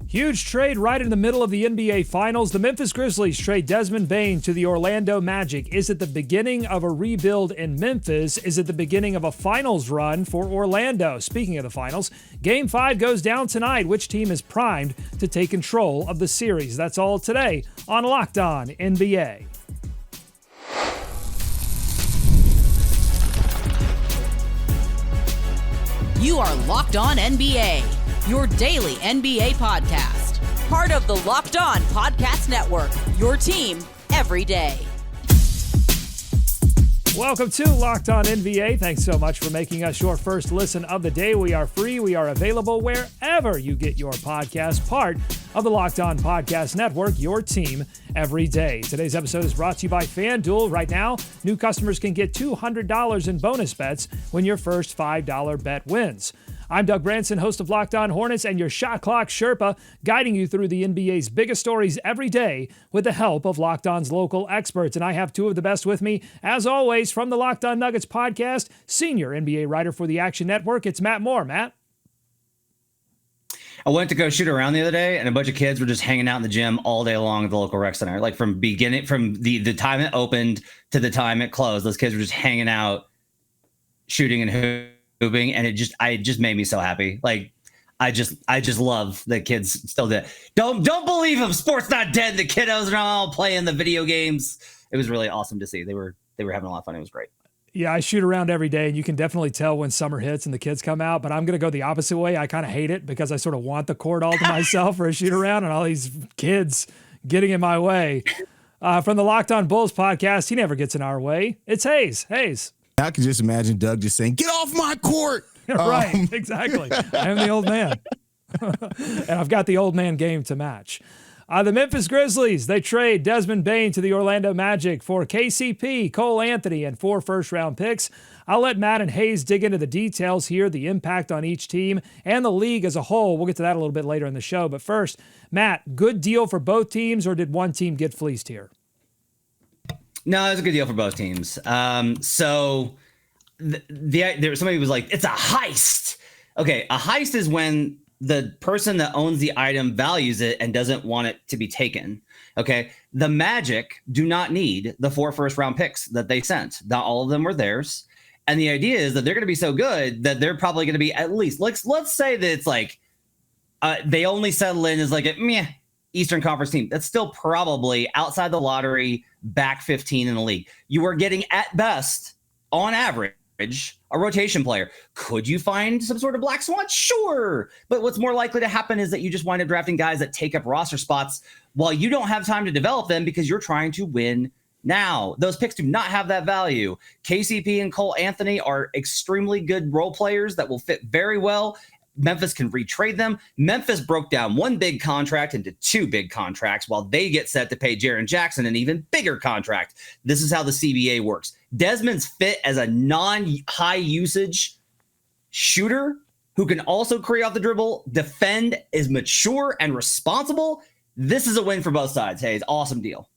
Huge trade right in the middle of the NBA Finals. The Memphis Grizzlies trade Desmond Bane to the Orlando Magic. Is it the beginning of a rebuild in Memphis? Is it the beginning of a finals run for Orlando? Speaking of the finals, Game 5 goes down tonight. Which team is primed to take control of the series? That's all today on Locked On NBA. You are Locked On NBA, your daily NBA podcast. Part of the Locked On Podcast Network, your team every day. Welcome to Locked On NBA. Thanks so much for making us your first listen of the day. We are free. We are available wherever you get your podcast. Part of the Locked On Podcast Network, your team every day. Today's episode is brought to you by FanDuel. Right now, new customers can get $200 in bonus bets when your first $5 bet wins. I'm Doug Branson, host of Locked On Hornets and your Shot Clock Sherpa, guiding you through the NBA's biggest stories every day with the help of Locked On's local experts. And I have two of the best with me, as always, from the Locked On Nuggets podcast, senior NBA writer for the Action Network. It's Matt Moore. Matt? I went to go shoot around the other day, and a bunch of kids were just hanging out in the gym all day long at the local rec center. Like from the time it opened to the time it closed, those kids were just hanging out, shooting and hooping, and it just made me so happy. Like I just love that kids still did. Don't believe them. Sport's not dead. The kiddos are all playing the video games. It was really awesome to see. They were having a lot of fun. It was great. Yeah, I shoot around every day, and you can definitely tell when summer hits and the kids come out, but I'm going to go the opposite way. I kind of hate it because I sort of want the court all to myself for a shoot around, and all these kids getting in my way. From the Locked On Bulls podcast, he never gets in our way. It's Haize. Haize. I can just imagine Doug just saying, "Get off my court." Right, exactly. I am the old man. And I've got the old man game to match. The Memphis Grizzlies, they trade Desmond Bane to the Orlando Magic for KCP, Cole Anthony, and 4 first-round picks. I'll let Matt and Haize dig into the details here, the impact on each team, and the league as a whole. We'll get to that a little bit later in the show. But first, Matt, good deal for both teams, or did one team get fleeced here? No, it was a good deal for both teams. So somebody was like, it's a heist. Okay, a heist is when the person that owns the item values it and doesn't want it to be taken. Okay, the Magic do not need the 4 first-round picks that they sent. Not all of them were theirs. And the idea is that they're going to be so good that they're probably going to be at least, let's say that it's like they only settle in as like a meh Eastern Conference team. That's still probably outside the lottery, back 15 in the league. You are getting at best, on average, a rotation player. Could you find some sort of black swan? Sure. But what's more likely to happen is that you just wind up drafting guys that take up roster spots while you don't have time to develop them because you're trying to win now. Those picks do not have that value. KCP and Cole Anthony are extremely good role players that will fit very well. Memphis can retrade them. Memphis broke down 1 big contract into 2 big contracts while they get set to pay Jaren Jackson an even bigger contract. This is how the CBA works. Desmond's fit as a non-high usage shooter who can also create off the dribble, defend, is mature and responsible. This is a win for both sides. Hey, it's an awesome deal.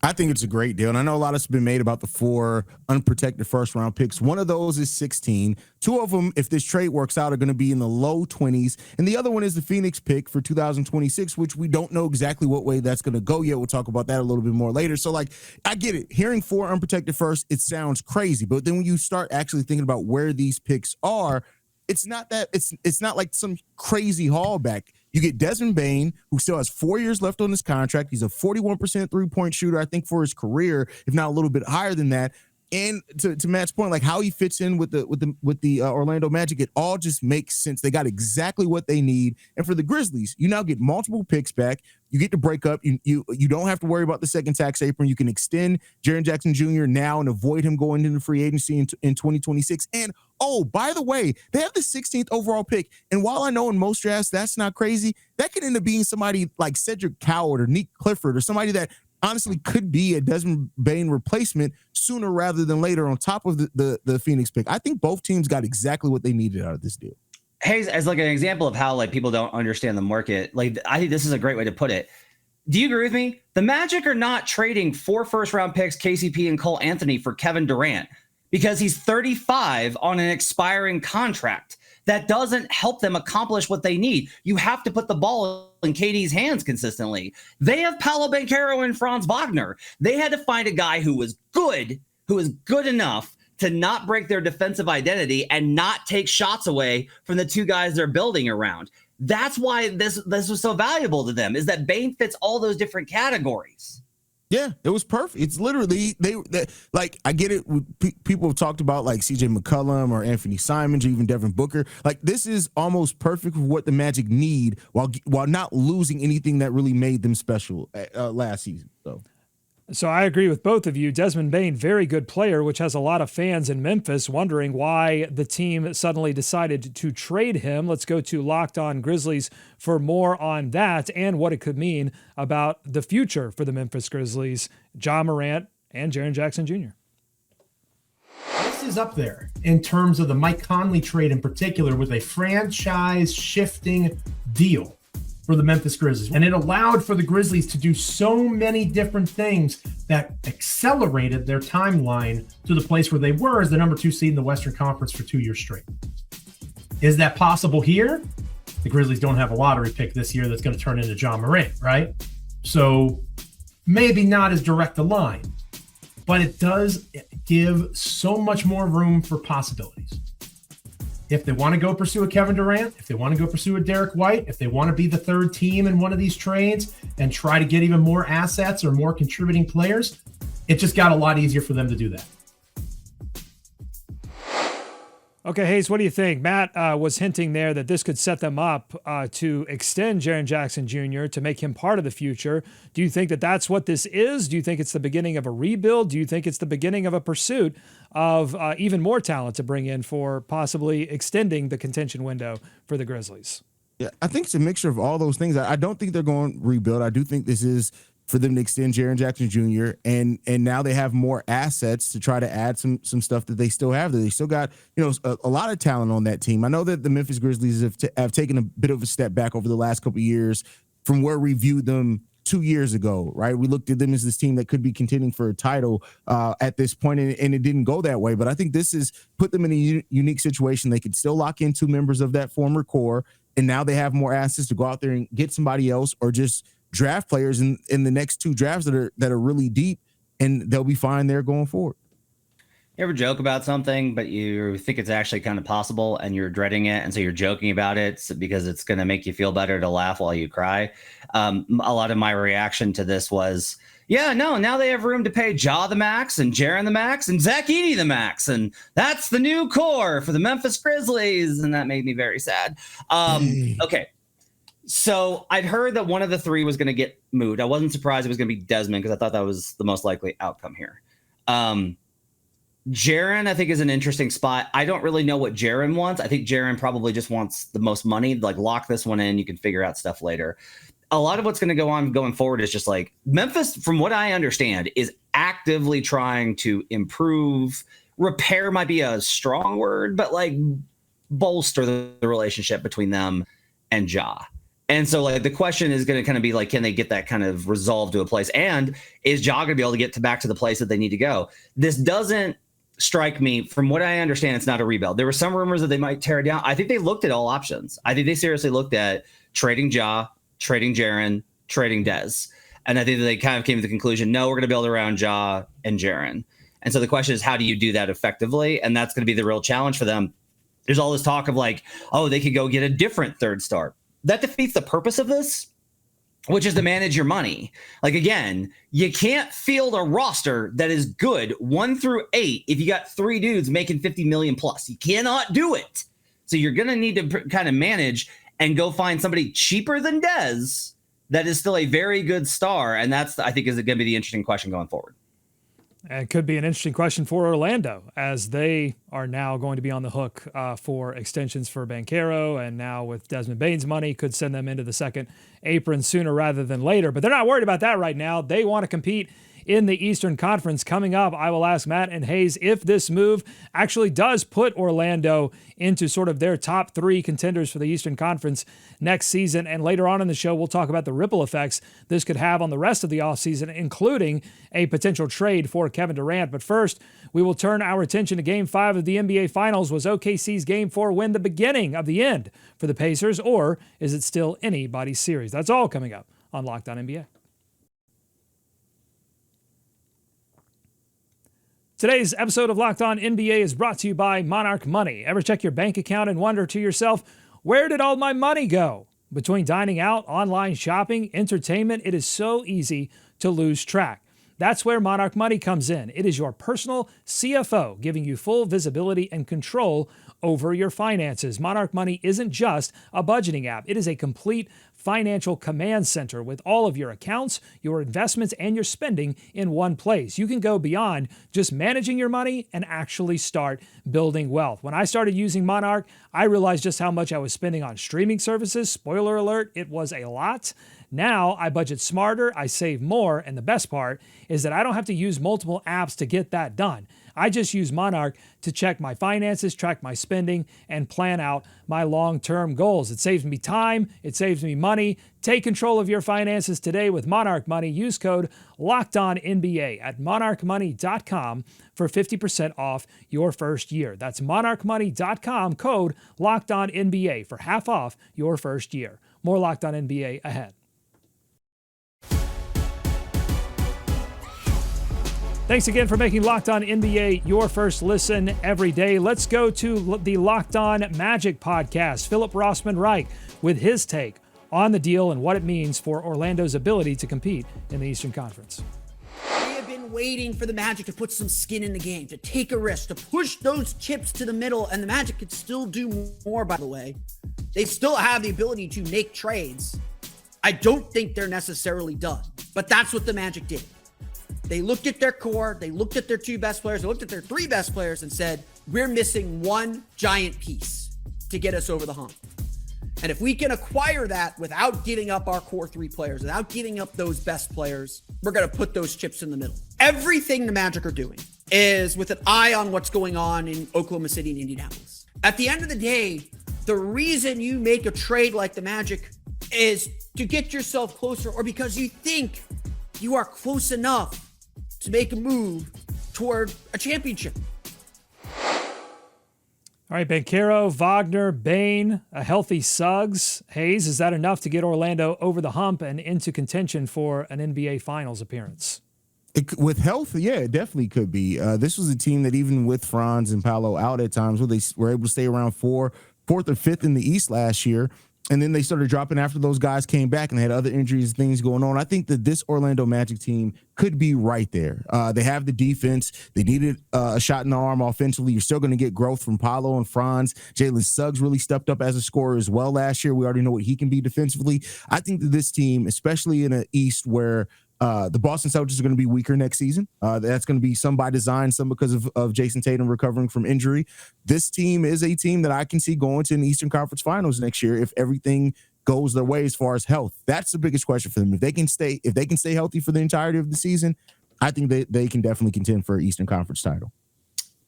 I think it's a great deal. And I know a lot has been made about the 4 unprotected first-round picks. One of those is 16. 2 of them, if this trade works out, are going to be in the low 20s. And the other one is the Phoenix pick for 2026, which we don't know exactly what way that's going to go yet. We'll talk about that a little bit more later. So, I get it. Hearing 4 unprotected first, it sounds crazy. But then when you start actually thinking about where these picks are, it's not like some crazy haul back. You get Desmond Bane, who still has 4 years left on his contract. He's a 41% three-point shooter, I think, for his career, if not a little bit higher than that. And to Matt's point, like how he fits in with the Orlando Magic, it all just makes sense. They got exactly what they need. And for the Grizzlies, you now get multiple picks back. You get to break up. You don't have to worry about the second tax apron. You can extend Jaren Jackson Jr. now and avoid him going into free agency in 2026. And oh, by the way, they have the 16th overall pick. And while I know in most drafts that's not crazy, that could end up being somebody like Cedric Coward or Nick Clifford or somebody that honestly could be a Desmond Bane replacement sooner rather than later on top of the Phoenix pick. I think both teams got exactly what they needed out of this deal. Hey, as like an example of how like people don't understand the market, like I think this is a great way to put it. Do you agree with me? The Magic are not trading 4 first-round picks, KCP and Cole Anthony, for Kevin Durant because he's 35 on an expiring contract. That doesn't help them accomplish what they need. You have to put the ball in KD's hands consistently. They have Paolo Banchero and Franz Wagner. They had to find a guy who was good enough to not break their defensive identity and not take shots away from the two guys they're building around. That's why this was so valuable to them, is that Bane fits all those different categories. Yeah, it was perfect. It's literally they like, I get it. People have talked about like CJ McCollum or Anthony Simons or even Devin Booker. Like, this is almost perfect for what the Magic need while not losing anything that really made them special last season. So I agree with both of you. Desmond Bane, very good player, which has a lot of fans in Memphis wondering why the team suddenly decided to trade him. Let's go to Locked On Grizzlies for more on that and what it could mean about the future for the Memphis Grizzlies, Ja Morant and Jaren Jackson Jr. This is up there in terms of the Mike Conley trade in particular, with a franchise shifting deal for the Memphis Grizzlies. And it allowed for the Grizzlies to do so many different things that accelerated their timeline to the place where they were as the number 2 seed in the Western Conference for 2 years straight. Is that possible here? The Grizzlies don't have a lottery pick this year that's going to turn into Ja Morant, right? So maybe not as direct a line, but it does give so much more room for possibilities. If they want to go pursue a Kevin Durant, if they want to go pursue a Derek White, if they want to be the third team in one of these trades and try to get even more assets or more contributing players, it just got a lot easier for them to do that. Okay, Haize, what do you think? Matt was hinting there that this could set them up to extend Jaren Jackson Jr. to make him part of the future. Do you think that that's what this is? Do you think it's the beginning of a rebuild? Do you think it's the beginning of a pursuit of even more talent to bring in for possibly extending the contention window for the Grizzlies? Yeah, I think it's a mixture of all those things. I don't think they're going to rebuild. I do think this is for them to extend Jaren Jackson Jr. and now they have more assets to try to add some stuff that they still have. They still got, a lot of talent on that team. I know that the Memphis Grizzlies have taken a bit of a step back over the last couple of years from where we viewed them 2 years ago, right? We looked at them as this team that could be contending for a title at this point, and it didn't go that way. But I think this has put them in a unique situation. They could still lock in 2 members of that former core, and now they have more assets to go out there and get somebody else or just draft players in the next 2 drafts that are really deep, and they'll be fine there going forward. You ever joke about something, but you think it's actually kind of possible and you're dreading it, and so you're joking about it because it's going to make you feel better to laugh while you cry? A lot of my reaction to this was, now they have room to pay Ja the max and Jaren the max and Zach Edey the max, and that's the new core for the Memphis Grizzlies, and that made me very sad. Okay. So I'd heard that one of the 3 was going to get moved. I wasn't surprised it was going to be Desmond because I thought that was the most likely outcome here. Jaren, I think, is an interesting spot. I don't really know what Jaren wants. I think Jaren probably just wants the most money. Like, lock this one in. You can figure out stuff later. A lot of what's going to go on going forward is just like Memphis, from what I understand, is actively trying to improve. Repair might be a strong word, but like bolster the relationship between them and Ja. And so, like, the question is going to kind of be like, can they get that kind of resolved to a place? And is Ja going to be able to get back to the place that they need to go? This doesn't strike me, from what I understand, it's not a rebuild. There were some rumors that they might tear it down. I think they looked at all options. I think they seriously looked at trading Ja, trading Jaren, trading Dez. And I think that they kind of came to the conclusion, no, we're going to build around Ja and Jaren. And so the question is, how do you do that effectively? And that's going to be the real challenge for them. There's all this talk of like, oh, they could go get a different third star. That defeats the purpose of this, which is to manage your money. Like, again, you can't field a roster that is good 1 through 8 if you got 3 dudes making 50 million plus. You cannot do it. So you're going to need to kind of manage and go find somebody cheaper than Dez that is still a very good star. And that's, I think, is going to be the interesting question going forward. It could be an interesting question for Orlando, as they are now going to be on the hook for extensions for Banchero, and now with Desmond Bane's money, could send them into the second apron sooner rather than later. But they're not worried about that right now. They want to compete in the Eastern Conference. Coming up, I will ask Matt and Haize if this move actually does put Orlando into sort of their top 3 contenders for the Eastern Conference next season. And later on in the show, we'll talk about the ripple effects this could have on the rest of the offseason, including a potential trade for Kevin Durant. But first, we will turn our attention to Game 5 of the NBA Finals. Was OKC's Game 4 win the beginning of the end for the Pacers, or is it still anybody's series? That's all coming up on Locked On NBA. Today's episode of Locked On NBA is brought to you by Monarch Money. Ever check your bank account and wonder to yourself, where did all my money go? Between dining out, online shopping, entertainment, it is so easy to lose track. That's where Monarch Money comes in. It is your personal CFO, giving you full visibility and control over your finances. Monarch Money isn't just a budgeting app. It is a complete financial command center with all of your accounts, your investments, and your spending in one place. You can go beyond just managing your money and actually start building wealth. When I started using Monarch, I realized just how much I was spending on streaming services. Spoiler alert, it was a lot. Now I budget smarter, I save more, and the best part is that I don't have to use multiple apps to get that done. I just use Monarch to check my finances, track my spending, and plan out my long-term goals. It saves me time. It saves me money. Take control of your finances today with Monarch Money. Use code LOCKEDONNBA at monarchmoney.com for 50% off your first year. That's monarchmoney.com, code LOCKEDONNBA for half off your first year. More Locked On NBA ahead. Thanks again for making Locked On NBA your first listen every day. Let's go to the Locked On Magic podcast. Philip Rossman-Reich with his take on the deal and what it means for Orlando's ability to compete in the Eastern Conference. We have been waiting for the Magic to put some skin in the game, to take a risk, to push those chips to the middle, and the Magic could still do more, by the way. They still have the ability to make trades. I don't think they're necessarily done, but that's what the Magic did. They looked at their core, they looked at their 2 best players, they looked at their 3 best players and said, we're missing one giant piece to get us over the hump. And if we can acquire that without giving up our core 3 players, without giving up those best players, we're going to put those chips in the middle. Everything the Magic are doing is with an eye on what's going on in Oklahoma City and Indianapolis. At the end of the day, the reason you make a trade like the Magic is to get yourself closer, or because you think you are close enough to make a move toward a championship. All right, Banchero, Wagner, Bane, a healthy Suggs. Haize, is that enough to get Orlando over the hump and into contention for an NBA Finals appearance? With health, yeah, it definitely could be. This was a team that even with Franz and Paolo out at times, where they were able to stay around fourth or fifth in the East last year. And then they started dropping after those guys came back and they had other injuries and things going on. I think that this Orlando Magic team could be right there. They have the defense. They needed a shot in the arm offensively. You're still going to get growth from Paolo and Franz. Jalen Suggs really stepped up as a scorer as well last year. We already know what he can be defensively. I think that this team, especially in the East where the Boston Celtics are going to be weaker next season. That's going to be some by design, some because of Jason Tatum recovering from injury. This team is a team that I can see going to an Eastern Conference Finals next year if everything goes their way as far as health. That's the biggest question for them. If they can stay healthy for the entirety of the season, I think they can definitely contend for an Eastern Conference title.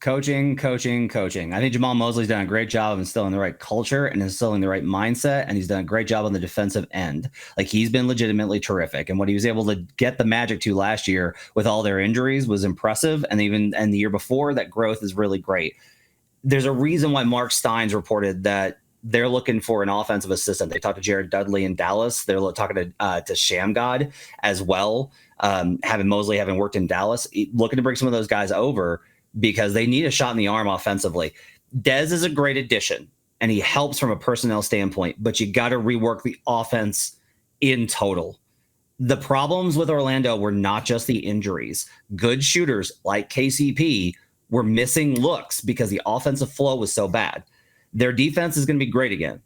Coaching. I think Jamal Mosley's done a great job of instilling the right culture and instilling the right mindset, and he's done a great job on the defensive end. Like, he's been legitimately terrific, and what he was able to get the Magic to last year with all their injuries was impressive, and the year before, that growth is really great. There's a reason why Mark Steins reported that they're looking for an offensive assistant. They talked to Jared Dudley in Dallas. They're talking to Shamgod as well, having Mosley having worked in Dallas, looking to bring some of those guys over, because they need a shot in the arm offensively. Dez is a great addition, and he helps from a personnel standpoint, but you got to rework the offense in total. The problems with Orlando were not just the injuries. Good shooters like KCP were missing looks because the offensive flow was so bad. Their defense is going to be great again.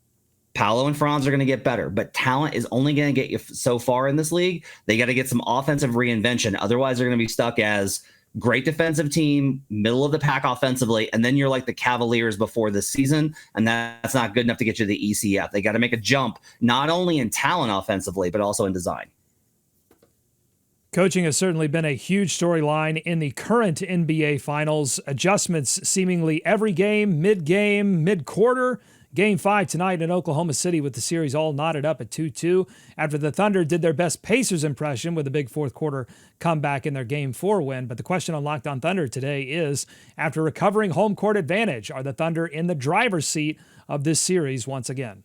Paolo and Franz are going to get better, but talent is only going to get you so far in this league. They got to get some offensive reinvention. Otherwise, they're going to be stuck as great defensive team, middle of the pack offensively, and then you're like the Cavaliers before this season, and that's not good enough to get you to the ECF. They got to make a jump, not only in talent offensively, but also in design. Coaching has certainly been a huge storyline in the current NBA Finals. Adjustments seemingly every game, mid-game, mid-quarter. Game 5 tonight in Oklahoma City with the series all knotted up at 2-2 after the Thunder did their best Pacers impression with a big fourth quarter comeback in their Game 4 win. But the question on Locked On Thunder today is, after recovering home court advantage, are the Thunder in the driver's seat of this series once again?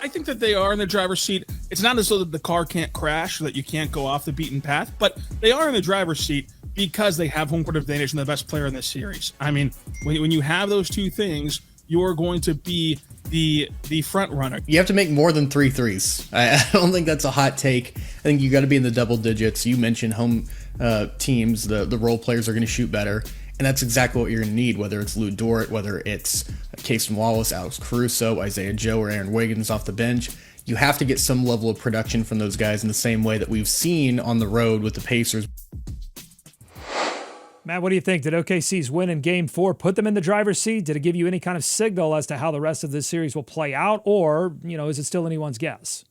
I think that they are in the driver's seat. It's not as though that the car can't crash, that you can't go off the beaten path, but they are in the driver's seat because they have home court advantage and the best player in this series. I mean, when you have those two things, you're going to be the front runner. You have to make more than 3 threes. I don't think that's a hot take. I think you got to be in the double digits. You mentioned home teams, the role players are going to shoot better, and that's exactly what you're going to need, whether it's Lou Dort, whether it's Casey Wallace, Alex Caruso, Isaiah Joe, or Aaron Wiggins off the bench. You have to get some level of production from those guys in the same way that we've seen on the road with the Pacers. Matt, what do you think? Did OKC's win in Game 4 put them in the driver's seat? Did it give you any kind of signal as to how the rest of this series will play out? Or, is it still anyone's guess?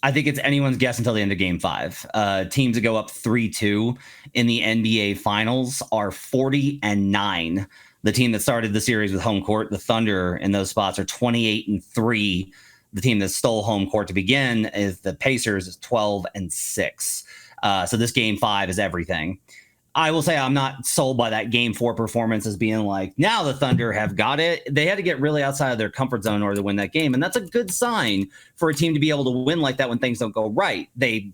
I think it's anyone's guess until the end of Game 5. Teams that go up 3-2 in the NBA Finals are 40-9. The team that started the series with home court, the Thunder, in those spots are 28-3. The team that stole home court to begin is the Pacers, is 12-6. So this Game 5 is everything. I will say I'm not sold by that Game 4 performance as being like, now the Thunder have got it. They had to get really outside of their comfort zone in order to win that game. And that's a good sign for a team to be able to win like that when things don't go right. They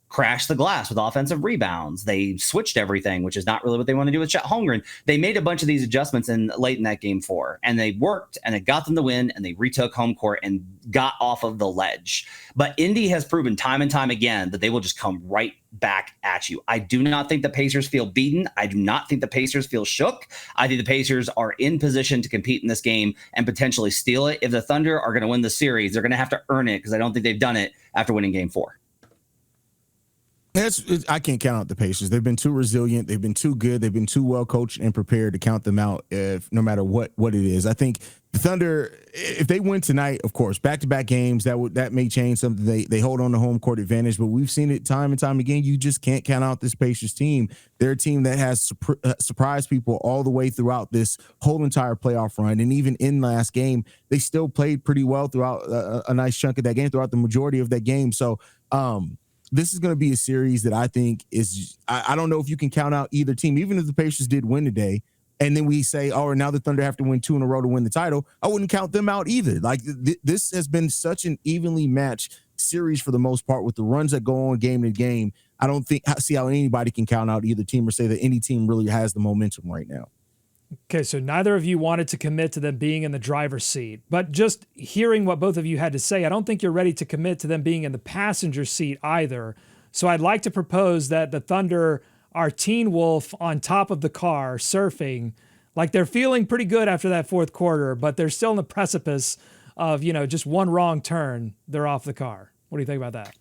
crashed the glass with offensive rebounds. They switched everything, which is not really what they want to do with Chet Holmgren. They made a bunch of these adjustments late in that Game 4, and they worked, and it got them the win, and they retook home court and got off of the ledge. But Indy has proven time and time again that they will just come right back at you. I do not think the Pacers feel beaten. I do not think the Pacers feel shook. I think the Pacers are in position to compete in this game and potentially steal it. If the Thunder are going to win the series, they're going to have to earn it, because I don't think they've done it after winning Game 4. I can't count out the Pacers. They've been too resilient. They've been too good. They've been too well coached and prepared to count them out, no matter what it is. I think the Thunder, if they win tonight, of course, back-to-back games, that may change something. They hold on to home court advantage, but we've seen it time and time again. You just can't count out this Pacers team. They're a team that has surprised people all the way throughout this whole entire playoff run, and even in last game, they still played pretty well throughout a nice chunk of that game, throughout the majority of that game. So, this is going to be a series that I think is, I don't know if you can count out either team, even if the Pacers did win today, and then we say, oh, now the Thunder have to win 2 in a row to win the title. I wouldn't count them out either. Like this has been such an evenly matched series for the most part with the runs that go on game to game. I don't see how anybody can count out either team or say that any team really has the momentum right now. Okay, so neither of you wanted to commit to them being in the driver's seat, but just hearing what both of you had to say, I don't think you're ready to commit to them being in the passenger seat either. So I'd like to propose that the Thunder are Teen Wolf on top of the car surfing, like they're feeling pretty good after that fourth quarter, but they're still in the precipice of, just one wrong turn, they're off the car. What do you think about that?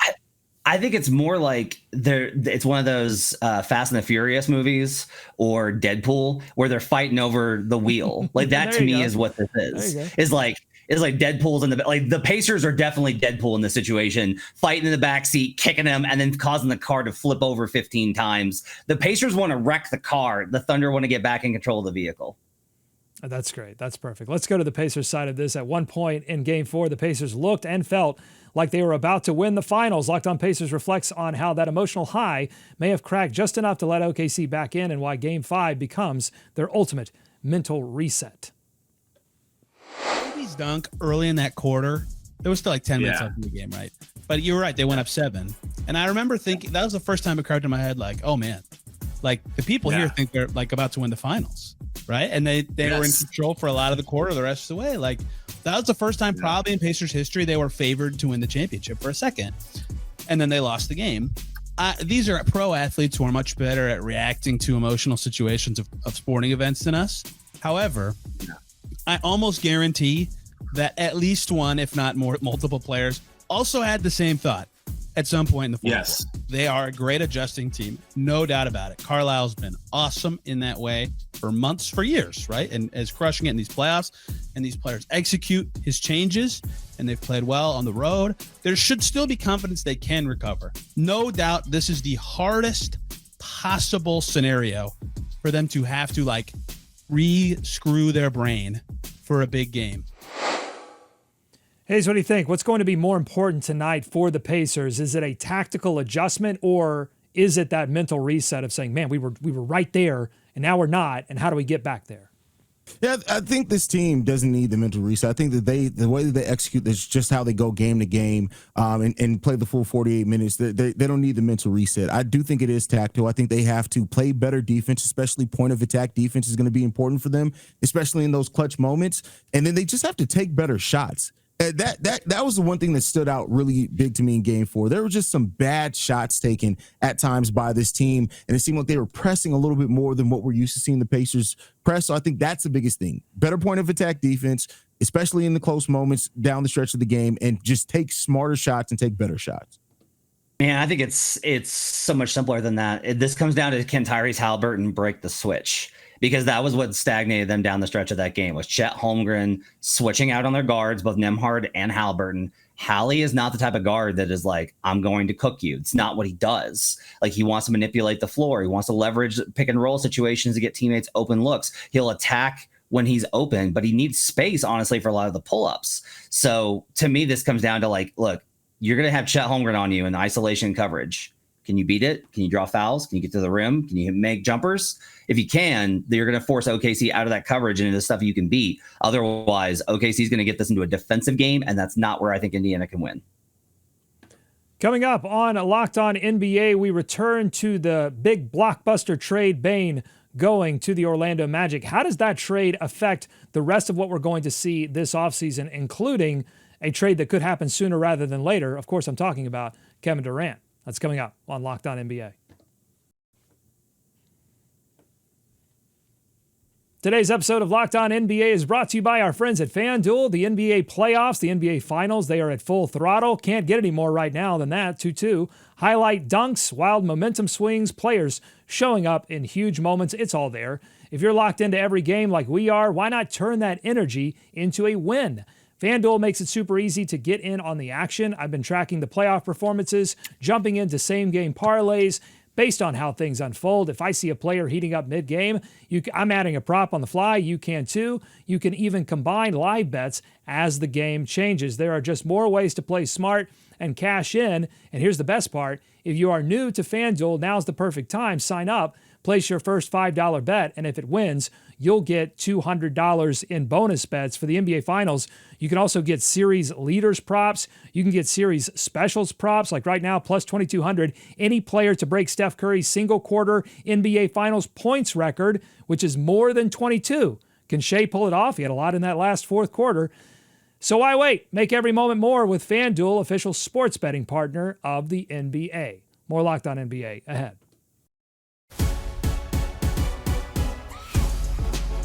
I think it's more like it's one of those Fast and the Furious movies or Deadpool where they're fighting over the wheel. Like that to me is what this is. Is like Deadpool's in the Pacers are definitely Deadpool in this situation, fighting in the backseat, kicking them, and then causing the car to flip over 15 times. The Pacers want to wreck the car. The Thunder want to get back in control of the vehicle. That's great. That's perfect. Let's go to the Pacers side of this. At one point in Game 4, the Pacers looked and felt like they were about to win the finals. Locked On Pacers reflects on how that emotional high may have cracked just enough to let OKC back in and why Game 5 becomes their ultimate mental reset. Kobe's dunk early in that quarter, there was still like 10 minutes left in the game, right? But you're right, they went up 7. And I remember thinking, that was the first time it occurred to my head, like, oh man, like the people here think they're like about to win the finals, right? And they were in control for a lot of the quarter, the rest of the way. Like that was the first time probably in Pacers history they were favored to win the championship for a second. And then they lost the game. These are pro athletes who are much better at reacting to emotional situations of sporting events than us. However, I almost guarantee that at least one, if not more, multiple players also had the same thought at some point in the fourth quarter. They are a great adjusting team, no doubt about it. Carlisle's been awesome in that way for months, for years, right? And is crushing it in these playoffs, and these players execute his changes. and they've played well on the road. There should still be confidence they can recover. No doubt this is the hardest possible scenario for them to have to like re-screw their brain for a big game. Haize, what do you think? What's going to be more important tonight for the Pacers? Is it a tactical adjustment, or is it that mental reset of saying, man, we were right there and now we're not, and how do we get back there? Yeah, I think this team doesn't need the mental reset. I think that the way that they execute this, just how they go game to game and play the full 48 minutes, they don't need the mental reset. I do think it is tactical. I think they have to play better defense, especially point of attack defense is going to be important for them, especially in those clutch moments. And then they just have to take better shots. That was the one thing that stood out really big to me in game 4. There were just some bad shots taken at times by this team, and it seemed like they were pressing a little bit more than what we're used to seeing the Pacers press. So I think that's the biggest thing. Better point of attack defense, especially in the close moments down the stretch of the game, and just take smarter shots and take better shots. Man, I think it's so much simpler than that. This comes down to, can Tyrese Haliburton break the switch? Because that was what stagnated them down the stretch of that game, was Chet Holmgren switching out on their guards, both Nembhard and Haliburton. Hallie is not the type of guard that is like, I'm going to cook you. It's not what he does. Like, he wants to manipulate the floor. He wants to leverage pick and roll situations to get teammates open looks. He'll attack when he's open, but he needs space, honestly, for a lot of the pull-ups. So to me, this comes down to like, look, you're going to have Chet Holmgren on you in isolation coverage. Can you beat it? Can you draw fouls? Can you get to the rim? Can you make jumpers? If you can, you're going to force OKC out of that coverage and into stuff you can beat. Otherwise, OKC is going to get this into a defensive game, and that's not where I think Indiana can win. Coming up on Locked On NBA, we return to the big blockbuster trade, Bane going to the Orlando Magic. How does that trade affect the rest of what we're going to see this offseason, including a trade that could happen sooner rather than later? Of course, I'm talking about Kevin Durant. That's coming up on Locked On NBA. Today's episode of Locked On NBA is brought to you by our friends at FanDuel. The NBA playoffs, the NBA finals, they are at full throttle. Can't get any more right now than that. 2-2. Highlight dunks, wild momentum swings, players showing up in huge moments. It's all there. If you're locked into every game like we are, why not turn that energy into a win? FanDuel makes it super easy to get in on the action. I've been tracking the playoff performances, jumping into same-game parlays based on how things unfold. If I see a player heating up mid-game, I'm adding a prop on the fly. You can too. You can even combine live bets as the game changes. There are just more ways to play smart and cash in. And here's the best part. If you are new to FanDuel, now's the perfect time. Sign up, place your first $5 bet, and if it wins, you'll get $200 in bonus bets for the NBA Finals. You can also get series leaders props. You can get series specials props, like right now, plus 2,200. Any player to break Steph Curry's single quarter NBA Finals points record, which is more than 22. Can Shea pull it off? He had a lot in that last fourth quarter. So why wait? Make every moment more with FanDuel, official sports betting partner of the NBA. More Locked On NBA ahead.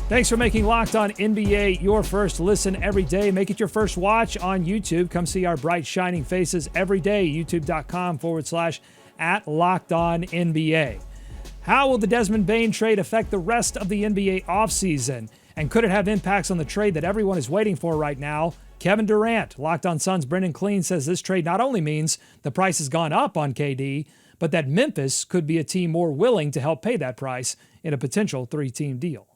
Thanks for making Locked On NBA your first listen every day. Make it your first watch on YouTube. Come see our bright, shining faces every day. YouTube.com/@LockedOnNBA. How will the Desmond Bane trade affect the rest of the NBA offseason? And could it have impacts on the trade that everyone is waiting for right now? Kevin Durant, Locked On Suns' Brendan Clean, says this trade not only means the price has gone up on KD, but that Memphis could be a team more willing to help pay that price in a potential 3-team deal.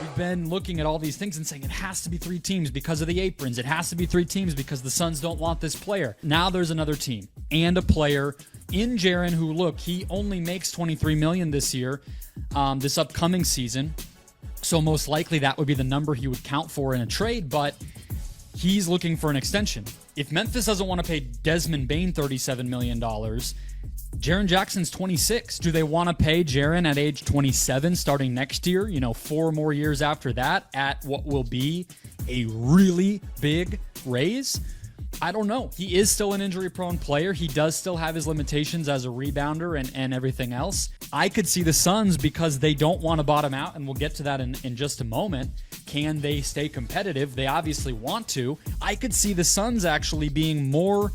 We've been looking at all these things and saying it has to be 3 teams because of the aprons. It has to be 3 teams because the Suns don't want this player. Now there's another team and a player in Jaren who, look, he only makes $23 million this year, this upcoming season. So most likely that would be the number he would count for in a trade, but he's looking for an extension. If Memphis doesn't want to pay Desmond Bane $37 million, Jaren Jackson's 26. Do they want to pay Jaren at age 27 starting next year? 4 more years after that at what will be a really big raise? I don't know. He is still an injury-prone player. He does still have his limitations as a rebounder and everything else. I could see the Suns, because they don't want to bottom out, and we'll get to that in just a moment. Can they stay competitive? They obviously want to. I could see the Suns actually being more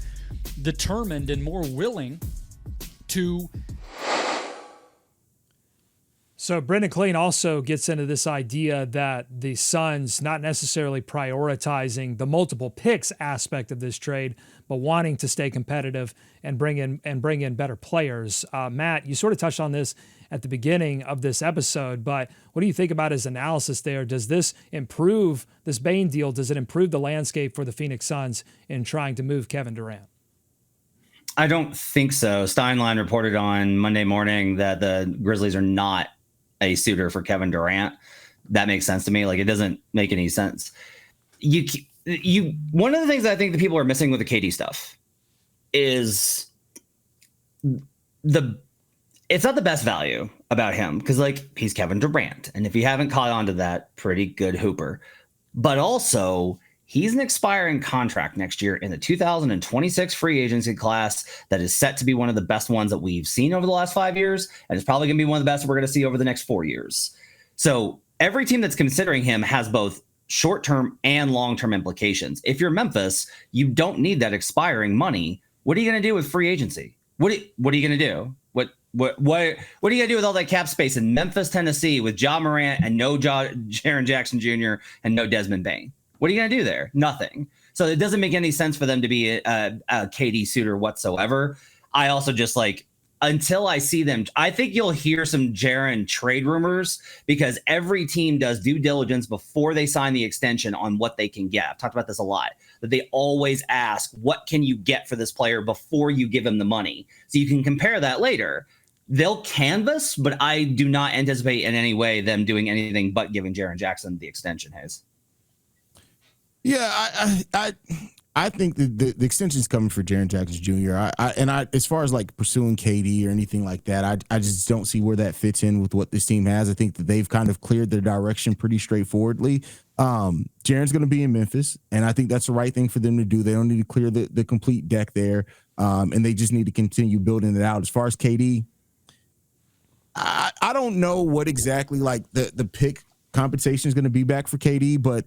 determined and more willing to. So Brendan Clean also gets into this idea that the Suns not necessarily prioritizing the multiple picks aspect of this trade, but wanting to stay competitive and bring in better players. Matt, you sort of touched on this at the beginning of this episode, but what do you think about his analysis there? Does this improve this Bane deal? Does it improve the landscape for the Phoenix Suns in trying to move Kevin Durant? I don't think so. Steinlein reported on Monday morning that the Grizzlies are not a suitor for Kevin Durant. That makes sense to me. Like, it doesn't make any sense. One of the things I think that people are missing with the KD stuff is it's not the best value about him, because like, he's Kevin Durant, and if you haven't caught on to that, pretty good hooper. But also, he's an expiring contract next year in the 2026 free agency class that is set to be one of the best ones that we've seen over the last 5 years. And it's probably going to be one of the best we're going to see over the next 4 years. So every team that's considering him has both short-term and long-term implications. If you're Memphis, you don't need that expiring money. What are you going to do with free agency? What are you going to do? What are you going to do with all that cap space in Memphis, Tennessee, with Ja Morant and no Jaren Jackson Jr. and no Desmond Bane? What are you going to do there? Nothing. So it doesn't make any sense for them to be a KD suitor whatsoever. I also just until I see them, I think you'll hear some Jaren trade rumors, because every team does due diligence before they sign the extension on what they can get. I've talked about this a lot, that they always ask, what can you get for this player before you give him the money? So you can compare that later. They'll canvas, but I do not anticipate in any way them doing anything but giving Jaren Jackson the extension, Haize. Yeah, I think the extension is coming for Jaren Jackson Jr. I as far as like pursuing KD or anything like that, I just don't see where that fits in with what this team has. I think that they've kind of cleared their direction pretty straightforwardly. Jaren's going to be in Memphis, and I think that's the right thing for them to do. They don't need to clear the complete deck there, and they just need to continue building it out. As far as KD, I don't know what exactly like the pick compensation is going to be back for KD, but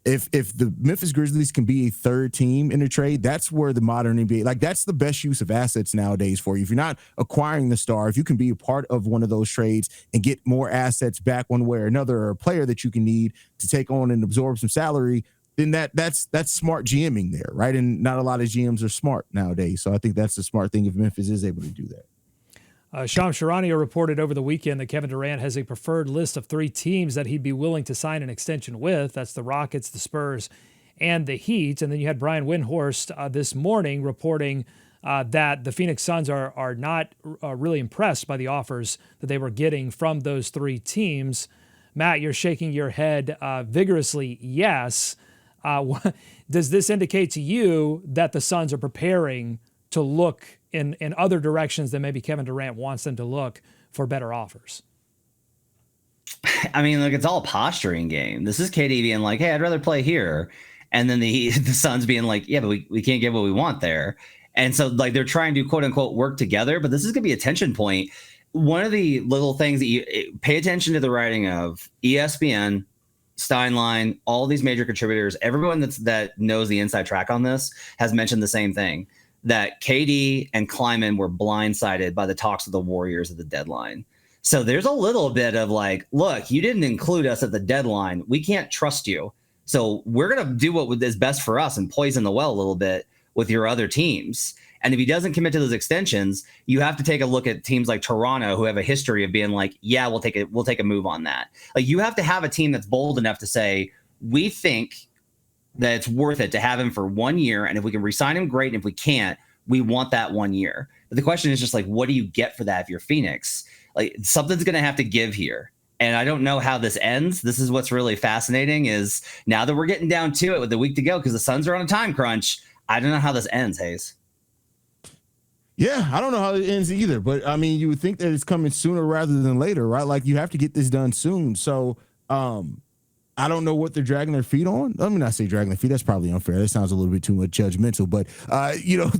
if the Memphis Grizzlies can be a third team in a trade, that's where the modern NBA, like, that's the best use of assets nowadays for you. If you're not acquiring the star, if you can be a part of one of those trades and get more assets back one way or another, or a player that you can need to take on and absorb some salary, then that's smart GMing there, right? And not a lot of GMs are smart nowadays. So I think that's the smart thing if Memphis is able to do that. Shams Charania reported over the weekend that Kevin Durant has a preferred list of 3 teams that he'd be willing to sign an extension with. That's the Rockets, the Spurs, and the Heat. And then you had Brian Windhorst this morning reporting that the Phoenix Suns are not really impressed by the offers that they were getting from those 3 teams. Matt, you're shaking your head vigorously yes. Does this indicate to you that the Suns are preparing to look in other directions than maybe Kevin Durant wants them to look for better offers? I mean, look, it's all a posturing game. This is KD being like, hey, I'd rather play here. And then the Suns being like, yeah, but we can't get what we want there. And so like they're trying to quote unquote work together, but this is going to be a tension point. One of the little things that you pay attention to the writing of ESPN, Steinlein, all these major contributors, everyone that knows the inside track on this has mentioned the same thing, that KD and Kleiman were blindsided by the talks of the Warriors at the deadline. So there's a little bit of like, look, you didn't include us at the deadline. We can't trust you. So we're going to do what is best for us and poison the well a little bit with your other teams. And if he doesn't commit to those extensions, you have to take a look at teams like Toronto, who have a history of being like, yeah, we'll take a move on that. Like, you have to have a team that's bold enough to say, we think that it's worth it to have him for 1 year. And if we can re-sign him, great. And if we can't, we want that 1 year. But the question is just like, what do you get for that if you're Phoenix? Like, something's going to have to give here. And I don't know how this ends. This is what's really fascinating, is now that we're getting down to it with a week to go because the Suns are on a time crunch, I don't know how this ends, Haize. Yeah, I don't know how it ends either. But, I mean, you would think that it's coming sooner rather than later, right? Like, you have to get this done soon. So, I don't know what they're dragging their feet on. Let me not say dragging their feet. That's probably unfair. That sounds a little bit too much judgmental. But,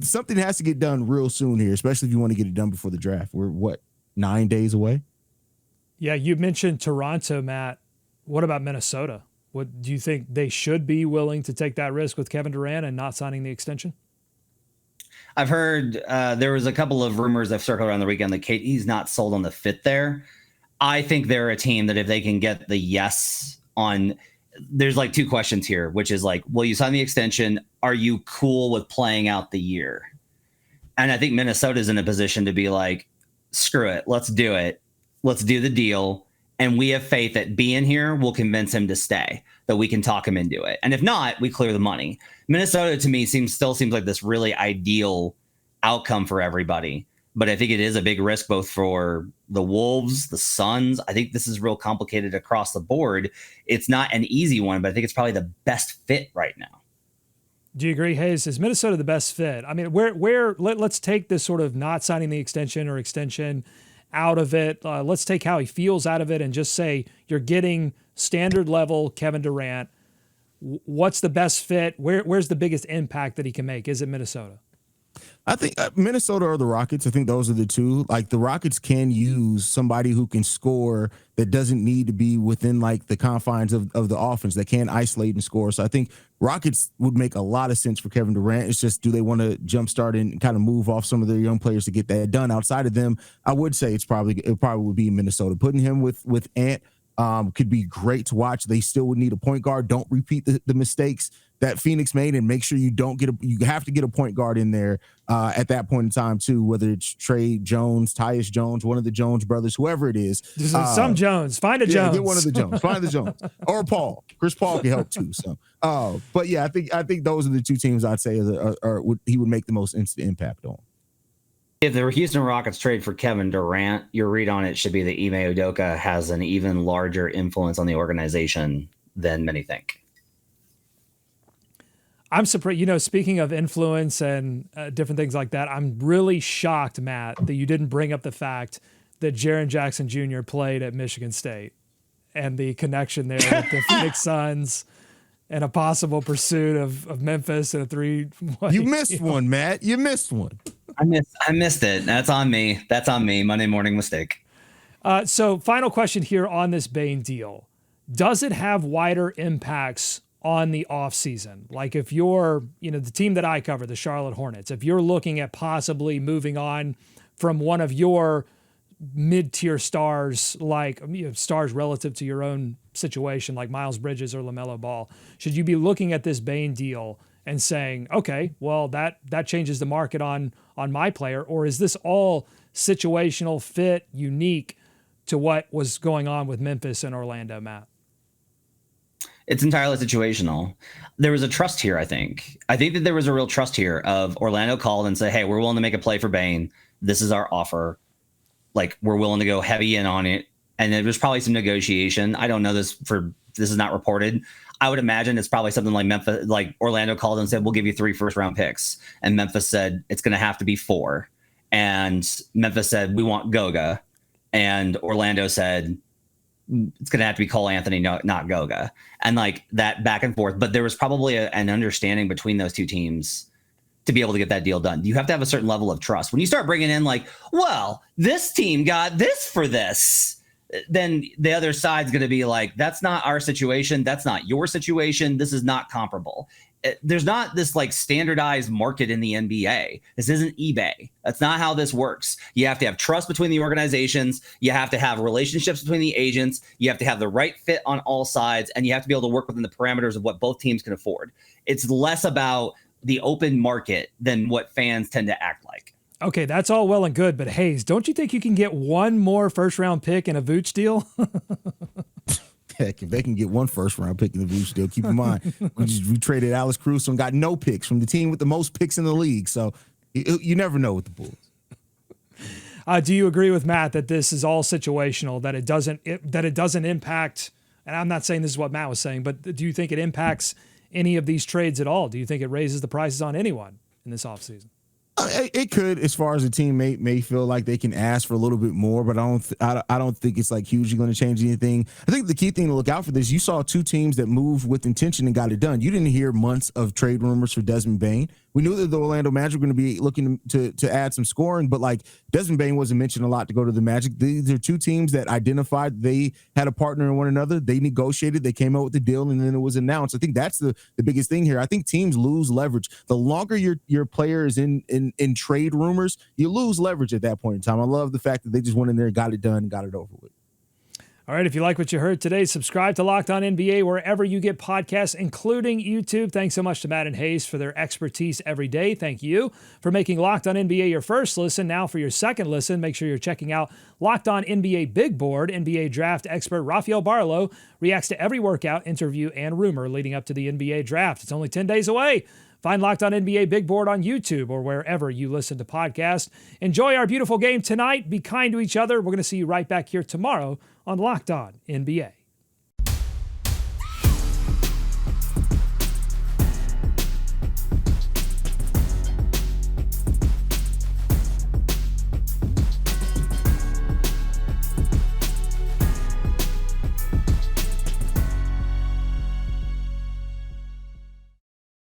something has to get done real soon here, especially if you want to get it done before the draft. We're, 9 days away? Yeah, you mentioned Toronto, Matt. What about Minnesota? What do you think they should be willing to take that risk with Kevin Durant and not signing the extension? I've heard there was a couple of rumors that circled around the weekend that he's not sold on the fit there. I think they're a team that if they can get the yes on, there's like two questions here, which is like, will you sign the extension? Are you cool with playing out the year? And I think Minnesota's in a position to be like, screw it. Let's do it. Let's do the deal. And we have faith that being here will convince him to stay, that we can talk him into it. And if not, we clear the money. Minnesota to me still seems like this really ideal outcome for everybody. But I think it is a big risk both for the Wolves, the Suns. I think this is real complicated across the board. It's not an easy one, but I think it's probably the best fit right now. Do you agree, Haize? Is Minnesota the best fit? I mean, let's take this sort of not signing the extension or extension out of it. Let's take how he feels out of it and just say you're getting standard level Kevin Durant. What's the best fit? Where's the biggest impact that he can make? Is it Minnesota? I think Minnesota or the Rockets. I think those are the two. Like the Rockets can use somebody who can score that doesn't need to be within like the confines of the offense, that can isolate and score. So I think Rockets would make a lot of sense for Kevin Durant. It's just, do they want to jumpstart and kind of move off some of their young players to get that done? Outside of them, I would say it probably would be Minnesota. Putting him with Ant could be great to watch. They still would need a point guard. Don't repeat the mistakes that Phoenix made, and make sure you don't you have to get a point guard in there at that point in time too, whether it's Trey Jones, Tyus Jones, one of the Jones brothers, whoever it is. Some Jones, find a Jones. Get one of the Jones, find the Jones, or Paul. Chris Paul can help too. So, but yeah, I think those are the two teams I'd say he would make the most instant impact on. If the Houston Rockets trade for Kevin Durant, your read on it should be that Ime Udoka has an even larger influence on the organization than many think. I'm surprised, speaking of influence and different things like that, I'm really shocked, Matt, that you didn't bring up the fact that Jaren Jackson Jr. played at Michigan State and the connection there with the Phoenix Suns and a possible pursuit of Memphis and a three-way. You missed one, Matt. You missed one. I missed it. That's on me. Monday morning mistake. So final question here on this Bane deal. Does it have wider impacts on the offseason? Like if you're, the team that I cover, the Charlotte Hornets, if you're looking at possibly moving on from one of your mid-tier stars, like stars relative to your own situation, like Miles Bridges or LaMelo Ball, should you be looking at this Bane deal and saying, okay, well, that changes the market on my player? Or is this all situational fit, unique to what was going on with Memphis and Orlando, Matt? It's entirely situational. There was a trust here, I think. I think that there was a real trust here of Orlando called and said, hey, we're willing to make a play for Bane. This is our offer. Like, we're willing to go heavy in on it. And there was probably some negotiation. I don't know this is not reported. I would imagine it's probably something like Memphis, like Orlando called and said, we'll give you 3 first-round picks. And Memphis said, it's going to have to be 4. And Memphis said, we want Goga. And Orlando said, it's going to have to be Cole Anthony, not Goga. And like that back and forth. But there was probably an understanding between those two teams to be able to get that deal done. You have to have a certain level of trust. When you start bringing in like, well, this team got this for this, then the other side's going to be like, that's not our situation. That's not your situation. This is not comparable. There's not this like standardized market in the NBA. This isn't eBay. That's not how this works. You have to have trust between the organizations. You have to have relationships between the agents. You have to have the right fit on all sides, and you have to be able to work within the parameters of what both teams can afford. It's less about the open market than what fans tend to act like. Okay, that's all well and good, but Haize, don't you think you can get one more first-round pick in a Vooch deal? Heck, if they can get one first-round pick in the Vooch deal, keep in mind, we traded Alex Caruso and got no picks from the team with the most picks in the league. So you never know with the Bulls. Do you agree with Matt that this is all situational, that it doesn't impact, and I'm not saying this is what Matt was saying, but do you think it impacts any of these trades at all? Do you think it raises the prices on anyone in this offseason? It could, as far as a team may feel like they can ask for a little bit more, but I don't think it's like hugely going to change anything. I think the key thing to look out for this, you saw 2 teams that moved with intention and got it done. You didn't hear months of trade rumors for Desmond Bane. We knew that the Orlando Magic were going to be looking to add some scoring, but like Desmond Bane wasn't mentioned a lot to go to the Magic. These are 2 teams that identified they had a partner in one another. They negotiated, they came out with the deal, and then it was announced. I think that's the biggest thing here. I think teams lose leverage. The longer your player is in trade rumors, you lose leverage at that point in time. I love the fact that they just went in there and got it done and got it over with. All right, if you like what you heard today, subscribe to Locked On NBA wherever you get podcasts, including YouTube. Thanks so much to Matt and Haize for their expertise every day. Thank you for making Locked On NBA your first listen. Now for your second listen, make sure you're checking out Locked On NBA Big Board. NBA draft expert Rafael Barlow reacts to every workout, interview, and rumor leading up to the NBA draft. It's only 10 days away. Find Locked On NBA Big Board on YouTube or wherever you listen to podcasts. Enjoy our beautiful game tonight. Be kind to each other. We're going to see you right back here tomorrow on Locked On NBA.